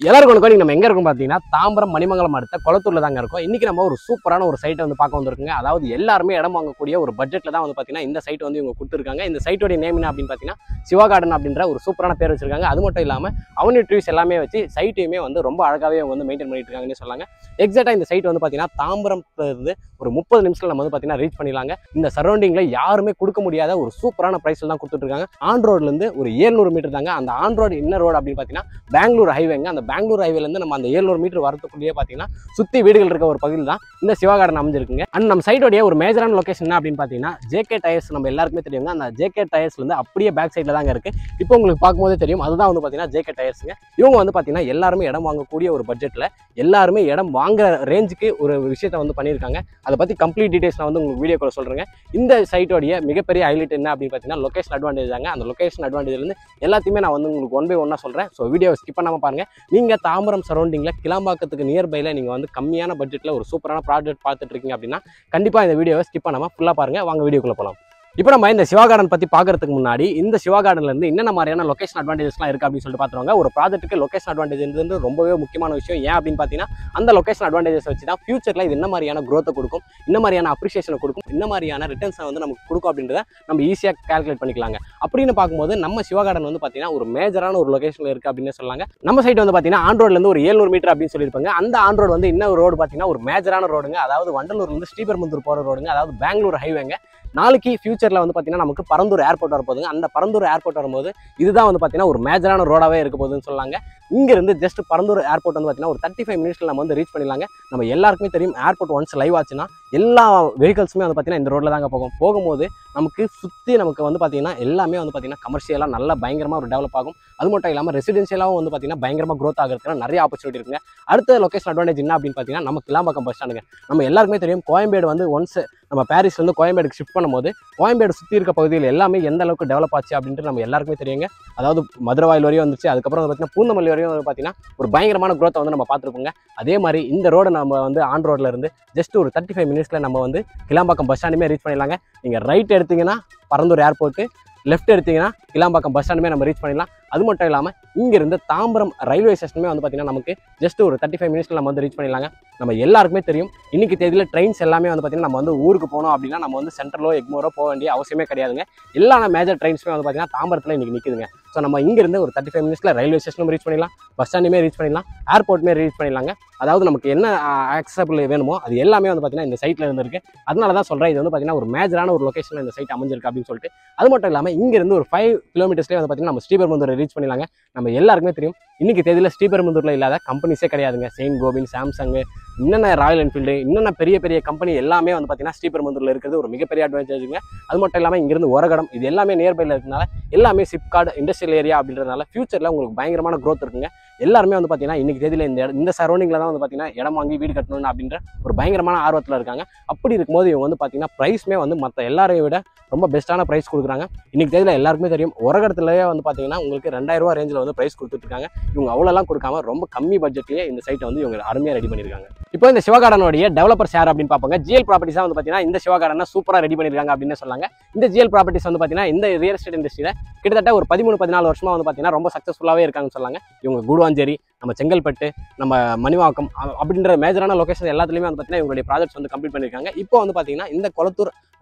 எல்லாருக்கும் வணக்கம். நம்ம எங்க இருக்கோம் பாத்தீங்கன்னா தாம்பரம் மணிமங்கலம் அடுத்த கொளத்தூர்ல தாங்க இருக்கோம். இன்னைக்கு நம்ம ஒரு சூப்பரான ஒரு சைட்டை வந்து பார்க்க வந்திருக்குங்க. அதாவது எல்லாருமே இடம் வாங்கக்கூடிய ஒரு பட்ஜெட்ல தான் வந்து பாத்தீங்கன்னா இந்த சைட் வந்து இவங்க கொடுத்துருக்காங்க. இந்த சைட்டோட நேம் என்ன அப்படின்னு பாத்தீங்கன்னா சிவா கார்டன் அப்படின்ற ஒரு சூப்பரான பேர் வச்சிருக்காங்க. அது மட்டும் இல்லாம அவனி ட்ரீஸ் எல்லாமே வச்சு சைட்டையுமே வந்து ரொம்ப அழகாவே அவங்க வந்து மெயின்டைன் பண்ணிட்டு இருக்காங்கன்னு சொல்லாங்க. எக்ஸாக்டா இந்த சைட் வந்து பாத்தீங்கன்னா தாம்பரம்ல இருந்து ஒரு 30 நிமிஷத்துல நம்ம வந்து பாத்தீங்கன்னா ரீச் பண்ணிடலாங்க. இந்த சரௌண்டிங்ல யாருமே கொடுக்க முடியாத ஒரு சூப்பரான பிரைஸ்ல தான் கொடுத்துட்டு இருக்காங்க. ஆன் ரோட்ல இருந்து ஒரு 700 மீட்டர் தாங்க. அந்த ஆன் ரோடு இன்னர் ரோடு அப்படின்னு பாத்தீங்கன்னா பெங்களூர் ஹைவேங்க. அந்த பெங்களூர் ஹைவேல இருந்து நம்ம அந்த 700 மீட்டர் வரதுக்குள்ளேயே பாத்தீங்கன்னா சுத்தி வீடுகள் இருக்க ஒரு பகுதியில் தான் இந்த சிவா கார்டன் அமைஞ்சிருக்குங்க. அண்ட் நம்ம சைட்டோடைய ஒரு மேஜரான லொகேஷன் என்ன அப்படின்னு பாத்தீங்கன்னா ஜேகே டயர்ஸ் நம்ம எல்லாருக்குமே தெரியுங்க. அந்த ஜேகே டயர்ஸ்ல இருந்து அப்படியே பேக் சைட்ல தாங்க இருக்கு. இப்போ உங்களுக்கு பார்க்கும்போதே தெரியும், அதுதான் வந்து பாத்தீங்கன்னா ஜேகே டயர்ஸ்ங்க. இவங்க வந்து பாத்தீங்கன்னா எல்லாருமே இடம் வாங்கக்கூடிய ஒரு பட்ஜெட்ல எல்லாருமே இடம் வாங்குற ரேஞ்சுக்கு ஒரு விஷயத்தை வந்து பண்ணியிருக்காங்க. அதை பத்தி கம்ப்ளீட் டீடைல்ஸ் நான் வந்து உங்களுக்கு வீடியோக்குள்ள சொல்றேங்க. இந்த சைட்டோடைய மிகப்பெரிய ஹைலைட் என்ன அப்படின்னு பாத்தீங்கன்னா லொகேஷன் அட்வான்டேஜ் தாங்க. அந்த லொகேஷன் அட்வான்டேஜ்ல இருந்து எல்லாத்தையுமே நான் வந்து உங்களுக்கு ஒன் பை ஒன்னா சொல்றேன். ஸோ வீடியோ ஸ்கிப் பண்ணாம பாருங்க. நீங்க தாம்பரம் சரௌண்டிங்ல கிளாம்பாக்கத்துக்கு நியர்பைல நீங்க வந்து கம்மியான பட்ஜெட்ல ஒரு சூப்பரான ப்ராஜெக்ட் பார்த்துட்டு இருக்கீங்க அப்படின்னா கண்டிப்பா இந்த வீடியோவை ஸ்கிப் பண்ணாம ஃபுல்லா பாருங்க. வாங்க வீடியோக்குள்ள போலாம். இப்போ நம்ம இந்த சிவா கார்டன் பற்றி பார்க்கறதுக்கு முன்னாடி இந்த சிவா கார்டன்ல இருந்து என்னென்ன மாதிரியான லொகேஷன் அட்வான்டேஜஸ்லாம் இருக்குது அப்படின்னு சொல்லிட்டு பார்த்துருவாங்க. ஒரு ப்ராஜெக்ட்டுக்கு லொகேஷன் அட்வான்டேஜ் ரொம்பவே முக்கியமான விஷயம். ஏன் அப்படின்னு பார்த்தீங்கன்னா அந்த லொகேஷன் அட்வான்டேஜஸ் வச்சு தான் ஃபியூச்சரில் இது என்ன மாதிரியான growth கொடுக்கும், என்ன மாதிரியான அப்ரிஷியேஷனை கொடுக்கும், என்ன மாதிரியான ரிட்டர்ன்ஸை வந்து நமக்கு கொடுக்கும் அப்படின்றத நம்ம ஈஸியாக கால்குலேட் பண்ணிக்கலாங்க. அப்படின்னு பார்க்கும்போது நம்ம சிவா கார்டன் வந்து பார்த்தீங்கன்னா ஒரு மேஜரான ஒரு லொகேஷனில் இருக்குது அப்படின்னு சொல்லாங்க. நம்ம சைட் வந்து பார்த்தீங்கன்னா ஆன் ரோட்லேருந்து ஒரு 700 மீட்டர் அப்படின்னு சொல்லியிருப்பாங்க. அந்த ஆன் ரோடு வந்து இன்னொரு ரோடு பார்த்தீங்கன்னா ஒரு மேஜரான ரோடுங்க. அதாவது வண்டலூர்லேருந்து ஸ்ரீபெரும்புதூர் போகிற ரோடுங்க. அதாவது பெங்களூர் ஹைவேங்க. நாளைக்கு ஃபியூச்சரில் வந்து பார்த்தீங்கன்னா நமக்கு பரந்தூர் ஏர்போர்ட் வரப்போகுதுங்க. அந்த பரந்தூர் ஏர்போர்ட் வரும்போது இதுதான் வந்து பார்த்தீங்கன்னா ஒரு மேஜரான ரோடாகவே இருக்க போகுதுன்னு சொல்லாங்க. இங்கிருந்து ஜஸ்ட் பரந்தூர் ஏர்போர்ட் வந்து பார்த்தீங்கன்னா ஒரு 35 மினிட்ஸ்ல நம்ம வந்து ரீச் பண்ணிடலாங்க. நம்ம எல்லாருக்குமே தெரியும் ஏர்போர்ட் ஒன்ஸ் லைவ் ஆச்சுன்னா எல்லா வெஹிக்கல்ஸுமே வந்து பார்த்தீங்கன்னா இந்த ரோட்டில் தாங்க போகும்போது நமக்கு சுற்றி நமக்கு வந்து பார்த்தீங்கன்னா எல்லாமே வந்து பார்த்தீங்கன்னா கமர்ஷியலாக நல்லா பயங்கரமாக ஒரு டெவலப் ஆகும். அது மட்டும் இல்லாமல் ரெசிடென்ஷியலாகவும் வந்து பார்த்தீங்கன்னா பயங்கரமாக க்ரோத் ஆகிறதுக்கு நிறைய ஆப்பர்ச்சுனிட்டி இருக்குங்க. அடுத்த லொகேஷன் அட்வான்டேஜ் என்ன அப்படின்னு பார்த்தீங்கன்னா நம்ம கிளாம்பாக்கம் பஸ் ஸ்டாண்டுங்க. நம்ம எல்லாருக்குமே தெரியும் கோயம்பேடு வந்து ஒன்ஸ் நம்ம பாரிஸ்லேருந்து கோயம்பேடுக்கு ஷிஃப்ட் பண்ணும்போது கோயம்பேடு சுற்றி இருக்க பகுதியில் எல்லாமே எந்த அளவுக்கு டெவலப் ஆச்சு அப்படின்ட்டு நம்ம எல்லாருக்குமே தெரியுங்க. அதாவது மதுரவாயில் வரையும் வந்துச்சு. அதுக்கப்புறம் வந்து பார்த்தீங்கன்னா பூந்தமல்லி வரையும் வந்து பார்த்தீங்கன்னா ஒரு பயங்கரமான க்ரோத்தை வந்து நம்ம பார்த்துருப்போங்க. அதே மாதிரி இந்த ரோடை நம்ம வந்து ஆன் ரோட்ல இருந்து ஜஸ்ட் ஒரு 35 மினிட்ஸ்ல நம்ம வந்து கிளாம்பாக்கம் பஸ் ஸ்டாண்டுமே ரீச் பண்ணிடலாங்க. நீங்கள் ரைட் எடுத்தீங்கன்னா பரந்தூர் ஏர்போர்ட்டு, லெஃப்ட் எடுத்தீங்கன்னா கிளாம்பாக்கம் பஸ் ஸ்டாண்டுமே நம்ம ரீச் பண்ணிடலாம். அது மட்டும் இல்லாமல் இங்கிருந்து தாம்பரம் ரயில்வே ஸ்டேஷனுமே வந்து பார்த்தீங்கன்னா நமக்கு ஜஸ்ட் ஒரு 35 மினிட்ஸ்ல நம்ம வந்து ரீச் பண்ணிடலாங்க. நம்ம எல்லாருக்குமே தெரியும் இன்னைக்கு தேதியில் ட்ரெயின்ஸ் எல்லாமே வந்து பார்த்தீங்கன்னா நம்ம வந்து ஊருக்கு போனோம் அப்படின்னா நம்ம வந்து சென்ட்ரலோ எக்மோரோ போக வேண்டிய அவசியமே கிடையாதுங்க. எல்லா மேஜர் ட்ரெயின்ஸுமே வந்து பார்த்தீங்கன்னா தாம்பரத்தில் இன்னைக்கு நிற்குதுங்க. ஸோ நம்ம இங்கிருந்து ஒரு 35 மினிட்ஸ்ல ரயில்வே ஸ்டேஷனும் ரீச் பண்ணிடலாம், பஸ் ஸ்டாண்டுமே ரீச் பண்ணிடலாம், ஏர்போர்ட்டுமே ரீச் பண்ணிடலாங்க. அதாவது நமக்கு என்ன ஆக்சபிள் வேணுமோ அது எல்லாமே வந்து பார்த்தீங்கன்னா இந்த சைட்டில் இருந்து இருக்கு. அதனால தான் சொல்கிறேன் இது வந்து பார்த்தீங்கன்னா ஒரு மேஜரான ஒரு லொகேஷனில் இந்த சைட் அமைஞ்சிருக்கு அப்படின்னு சொல்லிட்டு. அது மட்டும் இல்லாமல் இங்கிருந்து ஒரு 5 கிலோமீட்டர்ஸ்லேயே வந்து பார்த்தீங்கன்னா நம்ம ஸ்ரீபெரும்புதூர் ரீச் பண்ணிடலாங்க. நம்ம எல்லாருக்குமே தெரியும் இன்னைக்கு தேதியில் ஸ்ரீபெரும்புதூர்ல இல்லாத கம்பெனிஸே கிடையாதுங்க. செயின் கோபின், சாம்சங், இன்னென்ன ராயல் என்ஃபீல்டு, இன்னென்ன பெரிய பெரிய கம்பெனி எல்லாமே வந்து பார்த்தீங்கன்னா ஸ்ரீபெரும்புதூர்ல இருக்கிறது ஒரு மிகப்பெரிய அட்வான்டேஜுங்க. அது மட்டும் இல்லாமல் இங்கிருந்து ஒரகடம் இது எல்லாமே நியர்பைல இருக்கனால எல்லாமே சிப்கார்டு இண்டஸ்ட்ரியல் ஏரியா அப்படின்றதுனால ஃபியூச்சரில் உங்களுக்கு பயங்கரமான growth இருக்குங்க. எல்லாருமே வந்து பார்த்தீங்கன்னா இன்னைக்கு தேதியில் இந்த சரௌண்டிங்கில் தான் வந்து பார்த்தீங்கன்னா இடம் வாங்கி வீடு கட்டணும்னு அப்படின்ற ஒரு பயங்கரமான ஆர்வத்தில் இருக்காங்க. அப்படி இருக்கும்போது இவங்க வந்து பார்த்தீங்கன்னா ப்ரைஸ்மே வந்து மற்ற எல்லாரையும் விட ரொம்ப பெஸ்ட்டான ப்ரைஸ் கொடுக்குறாங்க. இன்னைக்கு தேதியில் எல்லாருக்குமே தெரியும் ஒரகடத்துலேயே வந்து பார்த்தீங்கன்னா உங்களுக்கு 2000 ரூபா ரேஞ்சில் வந்து ப்ரைஸ் கொடுத்துட்ருக்காங்க. இவங்க அவ்வளோலாம் கொடுக்காம ரொம்ப கம்மி பட்ஜெட்லேயே இந்த சைட்டை வந்து இவங்க அருமையாக ரெடி பண்ணியிருக்காங்க. இப்போ இந்த சிவா கார்டனுடைய டெவலப்பர்ஸ் யார் அப்படின்னு பார்ப்பாங்க. ஜிஎல் ப்ராப்பர்ட்டிஸ் வந்து பார்த்தீங்கன்னா இந்த சிவா கார்டனை சூப்பராக ரெடி பண்ணியிருக்காங்க அப்படின்னு சொன்னாங்க. இந்த ஜிஎல் ப்ராப்பர்ட்டிஸ் வந்து பார்த்தீங்கன்னா இந்த ரியல் எஸ்டேட் இண்டஸ்ட்ரியில் கிட்டத்தட்ட ஒரு 13-14 வருஷமா வந்து பார்த்தீங்கன்னா ரொம்ப சக்ஸஸ்ஃபுல்லாகவே இருக்காங்கன்னு சொன்னாங்க. இவங்க கூடுவாஞ்சேரி, நம்ம செங்கல்பட்டு, நம்ம மணிவாக்கம் அப்படின்ற மேஜரான லொகேஷன் எல்லாத்துலேயுமே வந்து பார்த்தீங்கன்னா இவங்களுடைய ப்ராஜெக்ட்ஸ் வந்து கம்ப்ளீட் பண்ணியிருக்காங்க. இப்போ வந்து பார்த்தீங்கன்னா இந்த கொளத்தூர்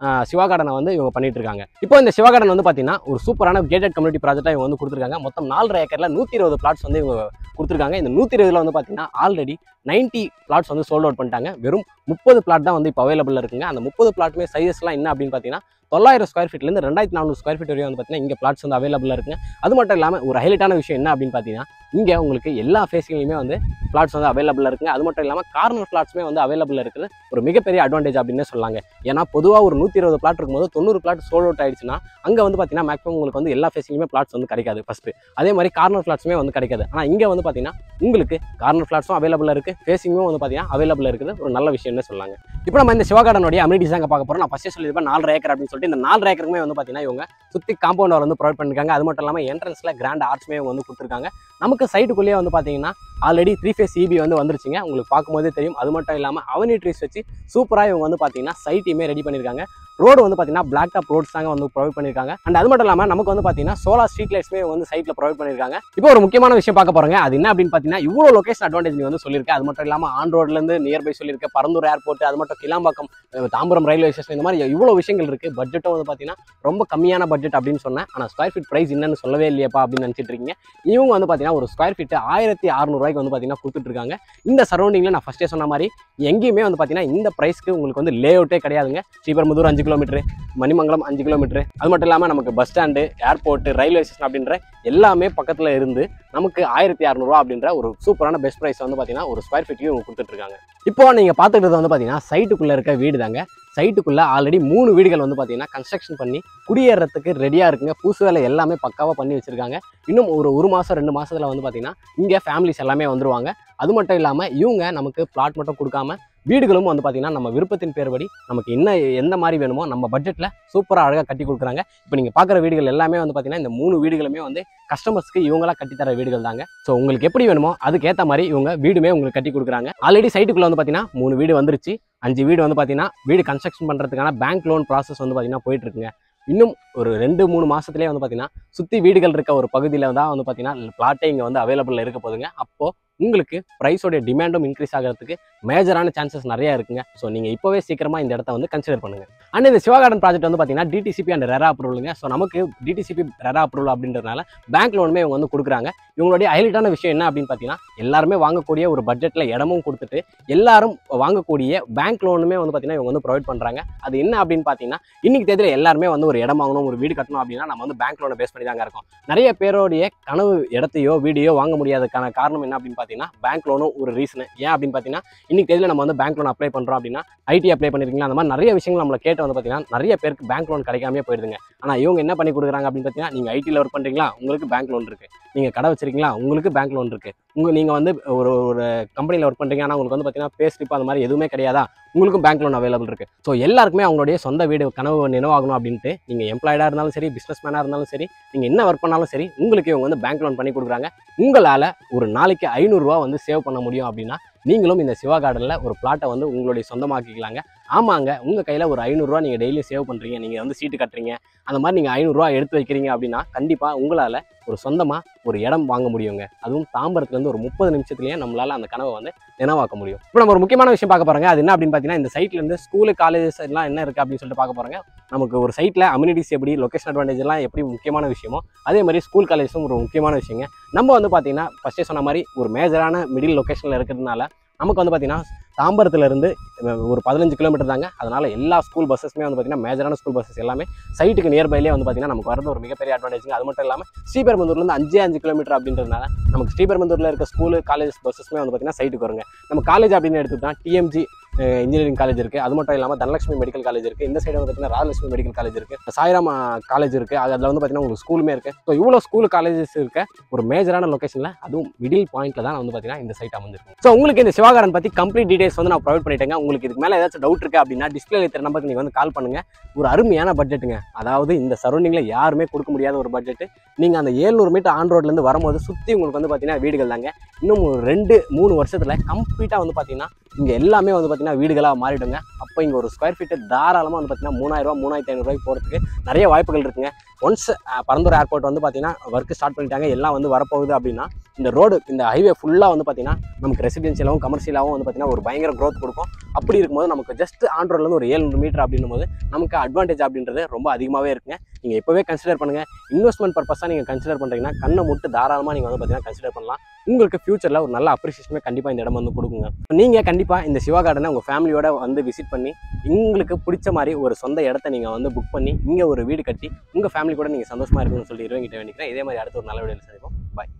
சிவா கார்டனை வந்து இவங்க பண்ணிட்டு இருக்காங்க. இப்போ இந்த சிவா கார்டன் வந்து பார்த்தீங்கன்னா ஒரு சூப்பரான கேட்டட் கம்யூனிட்டி ப்ராஜெக்டாக இவங்க வந்து கொடுத்துருக்காங்க. மொத்தம் 4.5 ஏக்கர்ல 120 பிளாட்ஸ் வந்து இவங்க கொடுத்துருக்காங்க. இந்த 120ல் வந்து பார்த்தீங்கன்னா ஆல்ரெடி 90 பிளாட்ஸ் வந்து சோல்ட் அவுட் பண்ணிட்டாங்க. வெறும் 30 பிளாட் தான் வந்து இப்போ அவைலபிள் இருக்குங்க. அந்த 30 பிளாட்டுமே சைஸஸ்லாம் என்ன அப்படின்னு பார்த்தீங்கன்னா 900 ஸ்கொயர் ஃபீட்லேருந்து 2400 ஸ்கொயர் ஃபீட் வரையும் வந்து பார்த்தீங்கன்னா இங்கே பிளாட்ஸ் வந்து அவைலபிளாக இருக்குங்க. அது மட்டும் இல்லாமல் ஒரு ஹைலைட்டான விஷயம் என்ன அப்படின்னு பார்த்தீங்கன்னா இங்கே உங்களுக்கு எல்லா ஃபேஸிங்லையுமே வந்து பிளாட்ஸ் வந்து அவைலபிளாக இருக்குங்க. அது மட்டும் இல்லாமல் கார்னர் பிளாட்ஸுமே வந்து அவைலபிள் இருக்குது. ஒரு மிகப்பெரிய அட்வான்டேஜ் அப்படின்னு சொல்லாங்க. ஏன்னா பொதுவாக ஒரு 120 பிளாட் இருக்கும்போது 90 பிளாட் சோல்ட் அவுட் ஆயிடுச்சுன்னா அங்கே வந்து பார்த்தீங்கன்னா மேக்ஸிமம் உங்களுக்கு வந்து எல்லா ஃபேஸிங்குமே பிளாட்ஸ் வந்து கிடைக்காது ஃபஸ்ட்டு. அதே மாதிரி கார்னர் பிளாட்ஸுமே வந்து கிடைக்காது. ஆனால் இங்கே வந்து பார்த்தீங்கன்னா உங்களுக்கு கார்னர் பிளாட்ஸும் அவைலபிளாக இருக்குது, ஃபேஸிங்கும் வந்து பார்த்தீங்கன்னா அவைலபிளாக இருக்குது. ஒரு நல்ல விஷயம்னு சொல்லாங்க. இப்போ நம்ம இந்த சிவா கார்டனுடைய அம்யூனிட்டிஸ் தாங்க பார்க்க போகிறோம். நான் ஃபஸ்ட்டே சொல்லியிருப்பேன் 4.5 ஏக்கர் அப்படின்னு சொல்லிட்டு. இந்த 4.5 ஏக்கருமே வந்து பார்த்தீங்கன்னா இவங்க சுற்றி காம்பவுண்ட் வந்து ப்ரொவைட் பண்ணிருக்காங்க. அது மட்டும் இல்லாமல் என்ட்ரன்ஸில் கிராண்ட் ஆர்ச்மே வந்து கொடுத்துருக்காங்க. நமக்கு சைட்டுக்குள்ளேயே வந்து பார்த்தீங்கன்னா ஆல்ரெடி 3 ஃபேஸ் இபி வந்து வந்துருச்சுங்க. உங்களுக்கு பார்க்கும்போதே தெரியும். அது மட்டும் இல்லாமல் அவனி ட்ரீஸ் வச்சு சூப்பராக இவங்க வந்து பார்த்தீங்கன்னா சைட்டையுமே ரெடி பண்ணியிருக்காங்க. ரோடு வந்து பார்த்தீங்கன்னா பிளாக் டாப் ரோட்ஸ் தாங்க வந்து ப்ரொவைட் பண்ணியிருக்காங்க. அண்ட் அது மட்டும் இல்லாமல் நமக்கு வந்து பார்த்தீங்கன்னா சோலார் ஸ்ட்ரீட் லைட்ஸ்மே வந்து சைட்டில் ப்ரொவைட் பண்ணியிருக்காங்க. இப்போ ஒரு முக்கியமான விஷயம் பார்க்க போகிறோங்க. அது என்ன அப்படின்னு பார்த்தீங்கன்னா இவ்வளோ லொகேஷன் அட்வான்டேஜ் நீ வந்து சொல்லியிருக்கேன். அது மட்டும் இல்லாமல் ஆன் ரோட்லேருந்து நியர்பை சொல்லியிருக்கேன், பரந்தூர் ஏர்போர்ட், அது மட்டும் கிளாம்பாக்கம், தாம்பரம் ரயில்வே ஸ்டேஷன், இந்த மாதிரி இவ்வளோ விஷயங்கள் இருக்குது. பட்ஜெட்டும் வந்து பார்த்தீங்கன்னா ரொம்ப கம்மியான பட்ஜெட் அப்படின்னு சொன்னேன். ஆனால் ஸ்கொயர் ஃபீட் ப்ரைஸ் என்னன்னு சொல்லவே இல்லையப்பா அப்படின்னு நினச்சிட்டு இருக்கீங்க. இவங்க வந்து பார்த்தீங்கன்னா ஒரு ஸ்கொயர் ஃபீட் 1600 ரூபாய்க்கு வந்து பார்த்தீங்கன்னா கொடுத்துட்ருக்காங்க. இந்த சரௌண்டிங்கில் நான் ஃபஸ்ட்டே சொன்ன மாதிரி எங்கேயுமே வந்து பார்த்தீங்கன்னா இந்த ப்ரைஸ்க்கு உங்களுக்கு வந்து லே அவுட்டே கிடையாதுங்க. ஸ்ரீபெரும்புதூர் 5 கிலோமீட்டர், மணிமங்கலம் 5 கிலோமீட்டர், அது மட்டும் இல்லாமல் நமக்கு bus stand, airport, railway station அப்படின்ற எல்லாமே பக்கத்தில் இருந்து நமக்கு 1600 ரூபா அப்படின்ற ஒரு சூப்பரான பெஸ்ட் ப்ரைஸ் வந்து பார்த்தீங்கன்னா ஒரு ஸ்கொயர் ஃபீட்லையும் இவங்க கொடுத்துட்ருக்காங்க. இப்போ நீங்கள் பார்த்துக்கிறது வந்து பார்த்தீங்கன்னா சைட்டுக்குள்ளே இருக்க வீடு தாங்க. சைட்டுக்குள்ளே ஆல்ரெடி 3 வீடுகள் வந்து பார்த்தீங்கன்னா கன்ஸ்ட்ரக்ஷன் பண்ணி குடியேறதுக்கு ரெடியாக இருக்குங்க. பூசு வேலை எல்லாமே பக்காவாக பண்ணி வச்சுருக்காங்க. இன்னும் ஒரு மாதம் 2 மாதத்தில் வந்து பார்த்தீங்கன்னா இங்கே ஃபேமிலிஸ் எல்லாமே வந்துருவாங்க. அது மட்டும் இல்லாமல் இவங்க நமக்கு பிளாட் மட்டும் கொடுக்காம வீடுகளும் வந்து பார்த்தீங்கன்னா நம்ம விருப்பத்தின் பேர்படி நமக்கு எந்த மாதிரி வேணுமோ நம்ம பட்ஜெட்டில் சூப்பராக அழகாக கட்டி கொடுக்குறாங்க. இப்போ நீங்கள் பார்க்குற வீடுகள் எல்லாமே வந்து பார்த்தீங்கன்னா இந்த 3 வீடுகளுமே வந்து கஸ்டமர்ஸ்க்கு இவங்களாம் கட்டித்தர வீடுகள் தாங்க. ஸோ உங்களுக்கு எப்படி வேணுமோ அதுக்கேற்ற மாதிரி இவங்க வீடுமே உங்களுக்கு கட்டி கொடுக்குறாங்க. ஆல்ரெடி சைட்டுக்குள்ளே வந்து பார்த்தீங்கன்னா 3 வீடு வந்துருச்சு. 5 வீடு வந்து பார்த்தீங்கன்னா வீடு கன்ஸ்ட்ரக்ஷன் பண்ணுறதுக்கான பேங்க் லோன் ப்ராசஸ் வந்து பார்த்தீங்கன்னா போயிட்டு இருக்குங்க. இன்னும் ஒரு 2-3 மாதத்துலேயே வந்து பார்த்தீங்கன்னா சுற்றி வீடுகள் இருக்க ஒரு பகுதியில் தான் வந்து பார்த்தீங்கன்னா பிளாட்டே இங்கே வந்து அவைலபிள் இருக்க போதுங்க. அப்போது உங்களுக்கு ப்ரைஸோடைய டிமாண்டும் இன்க்ரீஸ் ஆகிறதுக்கு மேஜரான சான்சஸ் நிறையா இருக்குங்க. ஸோ நீங்கள் இப்போவே சீக்கிரமாக இந்த இடத்த வந்து கன்சிடர் பண்ணுங்கள். அண்ட் இந்த சிவா கார்டன் ப்ராஜெக்ட் வந்து பார்த்தீங்கன்னா டிடிசிபி அண்ட் ரெரா அப்ரூவலுங்க. ஸோ நமக்கு டிடிசிபி ரெரா அப்ரூவல் அப்படின்றதுனால பேங்க் லோனுமே இவங்க வந்து கொடுக்குறாங்க. இவங்களுடைய ஹைலைட்டான விஷயம் என்ன அப்படின்னு பார்த்தீங்கன்னா எல்லாருமே வாங்கக்கூடிய ஒரு பட்ஜெட்டில் இடமும் கொடுத்துட்டு எல்லாரும் வாங்கக்கூடிய பேங்க் லோனுமே வந்து பார்த்தீங்கன்னா இவங்க வந்து ப்ரொவைட் பண்ணுறாங்க. அது என்ன அப்படின்னு பார்த்தீங்கன்னா இன்னைக்கு தேதியில் எல்லாருமே வந்து ஒரு இடம் வாங்கணும், ஒரு வீடு கட்டணும் அப்படின்னா நம்ம வந்து பேங்க் லோனை பேஸ் பண்ணி தாங்க இருக்கோம். நிறைய பேருடைய கனவு இடத்தையோ வீடியோ வாங்க முடியாததுக்கான காரணம் என்ன அப்படின்னு பார்த்தீங்கன்னா பேங்க் லோனும் ஒரு ரீசன். ஏன் அப்படின்னு பார்த்தீங்கன்னா இன்னைக்கு தேதியில் நம்ம வந்து பேங்க் லோன் அப்ளை பண்ணுறோம் அப்படின்னா ஐடி அப்ளை பண்ணிருக்கீங்களா, அந்த மாதிரி நிறைய விஷயங்கள் நம்மளை கேட்டு வந்து பார்த்தீங்கன்னா நிறைய பேருக்கு பேங்க் லோன் கிடைக்காமே போயிடுதுங்க. ஆனால் இவங்க என்ன பண்ணி கொடுக்குறாங்க அப்படின்னு பார்த்தீங்கன்னா நீங்கள் ஐடியில் ஒர்க் பண்ணுறீங்களா உங்களுக்கு பேங்க் லோன் இருக்குது, நீங்கள் கடை வச்சிருக்கீங்களா உங்களுக்கு பேங்க் லோன் இருக்குது, நீங்கள் வந்து ஒரு கம்பெனியில் ஒர்க் பண்ணுறீங்க ஆனால் உங்களுக்கு வந்து பார்த்தீங்கன்னா பே ஸ்லிப் அந்த மாதிரி எதுவுமே கிடையாதா, உங்களுக்கும் பேங்க் லோன் அவைலபிள் இருக்குது. ஸோ எல்லாருக்குமே அவங்களுடைய சொந்த வீடு கனவு நினைவாகணும் அப்படின்ட்டு நீங்கள் எம்ப்ளாய்டாக இருந்தாலும் சரி, பிஸ்னஸ் மேனாக இருந்தாலும் சரி, நீங்கள் என்ன ஒர்க் பண்ணாலும் சரி உங்களுக்கு இவங்க வந்து பேங்க் லோன் பண்ணி கொடுக்குறாங்க. உங்களால் ஒரு நாளைக்கு 500 ரூபா வந்து சேவ் பண்ண முடியும் அப்படின்னா நீங்களும் இந்த சிவா கார்டனில் ஒரு பிளாட்டை வந்து உங்களுடைய சொந்தமாக்கிக்கலாங்க. ஆமாங்க, உங்கள் கையில் ஒரு 500 ரூபா நீங்கள் டெய்லியும் சேவ் பண்ணுறீங்க, நீங்கள் வந்து சீட்டு கட்டுறீங்க, அந்த மாதிரி நீங்கள் 500 ரூபா எடுத்து வைக்கிறீங்க அப்படின்னா கண்டிப்பாக உங்களால் ஒரு சொந்தமாக ஒரு இடம் வாங்க முடியுங்க. அதுவும் தாம்பரத்துலேருந்து ஒரு 30 நிமிஷத்துலேயே நம்மளால் அந்த கனவை வந்து நினைவாக்க முடியும். இப்போ நம்ம ஒரு முக்கியமான விஷயம் பார்க்க போகிறோங்க. அது என்ன அப்படின்னு பார்த்தீங்கன்னா இந்த சைட்லேருந்து ஸ்கூலு காலேஜஸ் எல்லாம் என்ன இருக்குது அப்படின்னு சொல்லிட்டு பார்க்க போகிறோங்க. நமக்கு ஒரு சைட்டில் அம்யூனிட்டிஸ் எப்படி, லொகேஷன் அட்வான்டேஜ் எல்லாம் எப்படி முக்கியமான விஷயமோ அதே மாதிரி ஸ்கூல் காலேஜஸும் ஒரு முக்கியமான விஷயங்க. நம்ம வந்து பார்த்தீங்கன்னா ஃபஸ்ட்டே சொன்ன மாதிரி ஒரு மேஜரான மிடில் லொகேஷனில் இருக்கிறதுனால நமக்கு வந்து பார்த்தீங்கன்னா தாம்பரத்துலேருந்து ஒரு 15 கிலோமீட்டர் தாங்க. அதனால் எல்லா ஸ்கூல் பஸ்ஸஸுமே வந்து பார்த்தீங்கன்னா மேஜரான ஸ்கூல் பஸ்ஸஸ் எல்லாமே சைட்டுக்கு நியர்பைலே வந்து பார்த்தீங்கன்னா நமக்கு வரது ஒரு மிகப்பெரிய அட்வான்டேஜுங்க. அது மட்டும் இல்லாமல் ஸ்ரீபெரும்புதூர்லேருந்து 5 கிலோமீட்டர் அப்படின்றதுனால நமக்கு ஸ்ரீபெரும்புதூரில் இருக்க ஸ்கூலு காலேஜஸ் பஸ்ஸஸ்மே வந்து பார்த்தீங்கன்னா சைட்டுக்கு வருங்க. நம்ம காலேஜ் அப்படின்னு எடுத்துக்கிட்டோம்னா டிஎம்ஜி இன்ஜினியரிங் காலேஜ் இருக்குது, அது மட்டும் இல்லாமல் தனலட்சுமி மெடிக்கல் காலேஜ் இருக்குது, இந்த சைடு வந்து பார்த்தீங்கன்னா ராஜலட்சுமி மெடிக்கல் காலேஜ் இருக்குது, சாய்ராம் காலேஜ் இருக்குது, அதில் வந்து பார்த்தீங்கன்னா உங்களுக்கு ஸ்கூலுமே இருக்குது. ஸோ இவ்வளோ ஸ்கூல் காலேஜஸ் இருக்க ஒரு மேஜரான லொகேஷனில் அதுவும் மிடில் பாயிண்ட்டில் தான் வந்து பார்த்தீங்கன்னா இந்த சைட் அமைஞ்சிருக்கு. ஸோ உங்களுக்கு இந்த சிவா கார்டன் பற்றி கம்ப்ளீட் டீடைல்ஸ் வந்து நான் ப்ரொவைட் பண்ணிட்டேங்க. உங்களுக்கு இதுக்கு மேலே ஏதாச்சும் டவுட் இருக்குது அப்படின்னா டிஸ்பிளே இருக்கிற நம்பருக்கு நீங்கள் வந்து கால் பண்ணுங்கள். ஒரு அருமையான பட்ஜெட்டுங்க, அதாவது இந்த சரௌண்டிங்கில் யாருமே கொடுக்க முடியாத ஒரு பட்ஜெட்டு. நீங்கள் அந்த 700 மீட்டர் ஆன் ரோட்லேருந்து வரும்போது சுற்றி உங்களுக்கு வந்து பார்த்தீங்கன்னா வீடுகள் தாங்க. இன்னும் ஒரு 2-3 வருஷத்தில் கம்ப்ளீட்டாக வந்து பார்த்தீங்கன்னா இங்கே எல்லாமே வந்து பார்த்தீங்கன்னா வீடுகளாக மாறிடுங்க. அப்போ இங்கே ஒரு ஸ்கொயர் ஃபீட்டு தாராளமாக வந்து பார்த்தீங்கன்னா 3000 ரூபா 3500 ரூபாய்க்கு போகிறதுக்கு நிறைய வாய்ப்புகள் இருக்குங்க. ஒன்ஸ் பரந்தூர் ஏர்போர்ட் வந்து பார்த்தீங்கன்னா ஒர்க்கு ஸ்டார்ட் பண்ணிட்டாங்க, எல்லாம் வந்து வரப்போகுது அப்படின்னா இந்த ரோடு இந்த ஹைவே ஃபுல்லாக வந்து பார்த்தீங்கன்னா நமக்கு ரெசிடென்ஷியலாகவும் கமர்ஷியலாகவும் வந்து பார்த்தீங்கன்னா ஒரு பயங்கர க்ரோத் கொடுக்கும். அப்படி இருக்கும்போது நமக்கு ஜஸ்ட் ஆன் ரோட்லேருந்து ஒரு 700 மீட்டர் அப்படின்னும் போது நமக்கு அட்வான்டேஜ் அப்படின்றது ரொம்ப அதிகமாகவே இருக்குங்க. நீங்கள் இப்போவே கன்சிடர் பண்ணுங்கள். இன்வெஸ்ட்மெண்ட் பர்பஸாக நீங்கள் கன்சிடர் பண்ணுறீங்கன்னா கண்ணை மூட்டு தாராளமாக நீங்கள் வந்து பார்த்தீங்கன்னா கன்சிடர் பண்ணலாம். உங்களுக்கு ஃபியூச்சரில் ஒரு நல்ல அப்ரிசியேஷனுமே கண்டிப்பாக இந்த இடம் வந்து கொடுக்குங்க. நீங்கள் கண்டிப்பாக இந்த சிவா கார்டனை உங்கள் ஃபேமிலியோட வந்து விசிட் பண்ணி உங்களுக்கு பிடிச்ச மாதிரி ஒரு சொந்த இடத்த நீங்கள் வந்து புக் பண்ணி இங்கே ஒரு வீடு கட்டி உங்கள் ஃபேமிலி கூட நீங்கள் சந்தோஷமாக இருக்கணும்னு சொல்லி இறைவங்கிட்ட வேண்டிக்கிறேன். இதே மாதிரி அடுத்த ஒரு நல்ல வீடியோவில் சந்திப்போம். பாய்.